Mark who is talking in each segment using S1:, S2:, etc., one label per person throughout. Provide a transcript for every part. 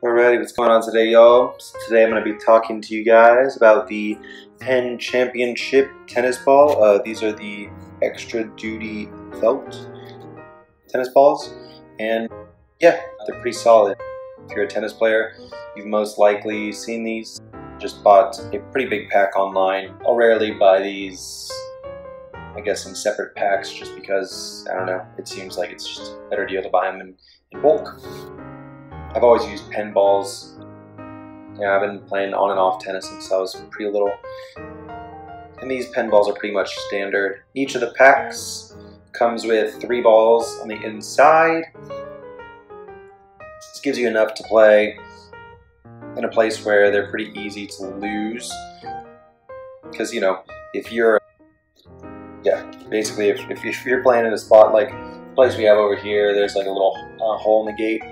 S1: Alrighty, what's going on today, y'all? So today I'm going to be talking to you guys about the Penn Championship Tennis Ball. These are the extra duty felt tennis balls, and yeah, they're pretty solid. If you're a tennis player, you've most likely seen these. Just bought a pretty big pack online. I'll rarely buy these, I guess, in separate packs just because, I don't know, it seems like it's just a better deal to buy them in bulk. I've always used Penn balls. Yeah, I've been playing on and off tennis since I was pretty little. And these Penn balls are pretty much standard. Each of the packs comes with 3 balls on the inside. This gives you enough to play in a place where they're pretty easy to lose. Because, you know, if you're, basically if you're playing in a spot like the place we have over here, there's like a little hole in the gate.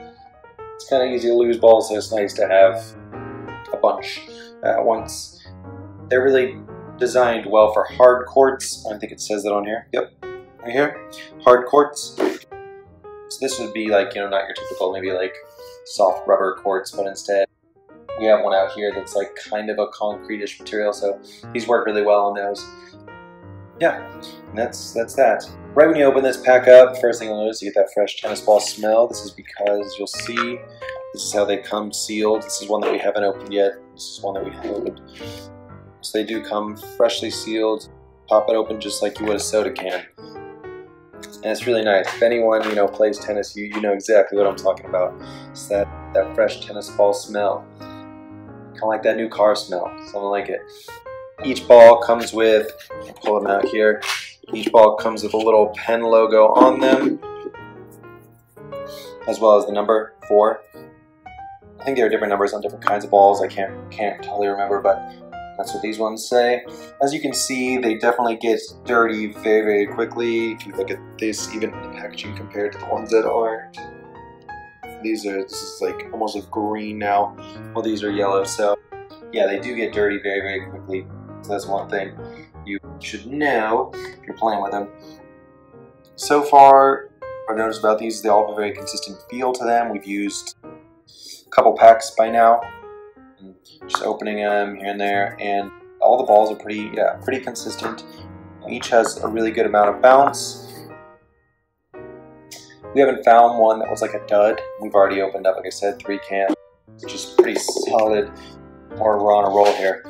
S1: It's kind of easy to lose balls, so it's nice to have a bunch at once. They're really designed well for hard courts. I think it says that on here. Yep, right here. Hard courts. So this would be like, you know, not your typical maybe like soft rubber courts, but instead we have one out here that's like kind of a concrete-ish material, so these work really well on those. Yeah, and that's that. Right when you open this pack up, first thing you'll notice, you get that fresh tennis ball smell. This is because you'll see this is how they come sealed. This is one that we haven't opened yet. This is one that we have opened. So they do come freshly sealed. Pop it open just like you would a soda can. And it's really nice. If anyone, you know, plays tennis, you know exactly what I'm talking about. It's that fresh tennis ball smell. Kind of like that new car smell, something like it. Each ball comes with, I'll pull them out here, each ball comes with a little Penn logo on them, as well as the number 4. I think there are different numbers on different kinds of balls. I can't totally remember, but that's what these ones say. As you can see, they definitely get dirty very, very quickly. If you look at this, even the packaging compared to the ones that aren't. This is like almost like green now, well these are yellow, so yeah, they do get dirty very, very quickly. So that's one thing you should know if you're playing with them. So far, I've noticed about these, they all have a very consistent feel to them. We've used a couple packs by now, just opening them here and there, and all the balls are pretty consistent. Each has a really good amount of bounce. We haven't found one that was like a dud. We've already opened up, like I said, 3 cans, which is pretty solid. Or we're on a roll here.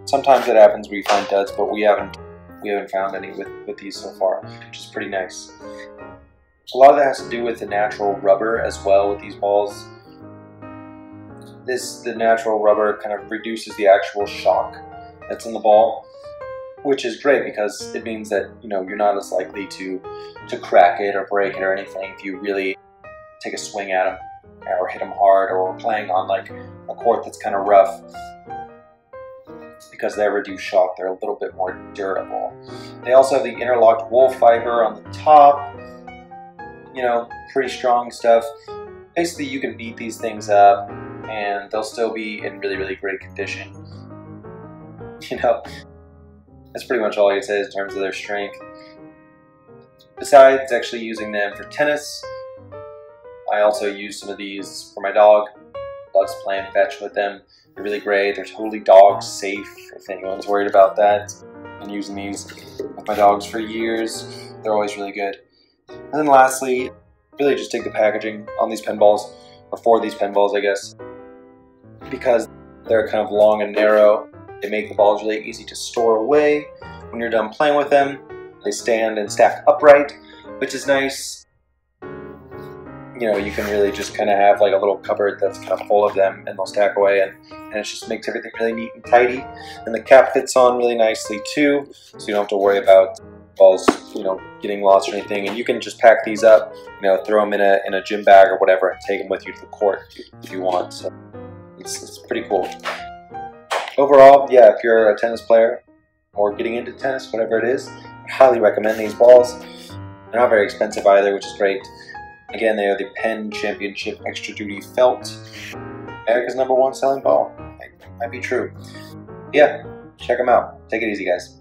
S1: Sometimes it happens where you find duds, but we haven't found any with these so far, which is pretty nice. A lot of that has to do with the natural rubber as well with these balls. The natural rubber kind of reduces the actual shock that's in the ball, which is great because it means that, you know, you're not as likely to crack it or break it or anything if you really take a swing at them or hit them hard, or playing on like a court that's kind of rough. Because they reduce shock, they're a little bit more durable. They also have the interlocked wool fiber on the top. You know, pretty strong stuff. Basically, you can beat these things up and they'll still be in really, really great condition. You know, that's pretty much all I can say in terms of their strength. Besides actually using them for tennis, I also use some of these for my dog. Loves playing fetch with them. They're really great. They're totally dog safe if anyone's worried about that. I've been using these with my dogs for years. They're always really good. And then lastly, really just take the packaging on these Penn balls, or for these Penn balls I guess, because they're kind of long and narrow. They make the balls really easy to store away. When you're done playing with them, they stand and stack upright, which is nice. You know, you can really just kind of have like a little cupboard that's kind of full of them, and they'll stack away, and it just makes everything really neat and tidy. And the cap fits on really nicely too, so you don't have to worry about balls, you know, getting lost or anything. And you can just pack these up, you know, throw them in a gym bag or whatever, and take them with you to the court if you want. So it's pretty cool. Overall, yeah, if you're a tennis player or getting into tennis, whatever it is, I highly recommend these balls. They're not very expensive either, which is great. Again, they are the Penn Championship Extra Duty Felt. America's #1 selling ball. Might be true. Yeah, check them out. Take it easy, guys.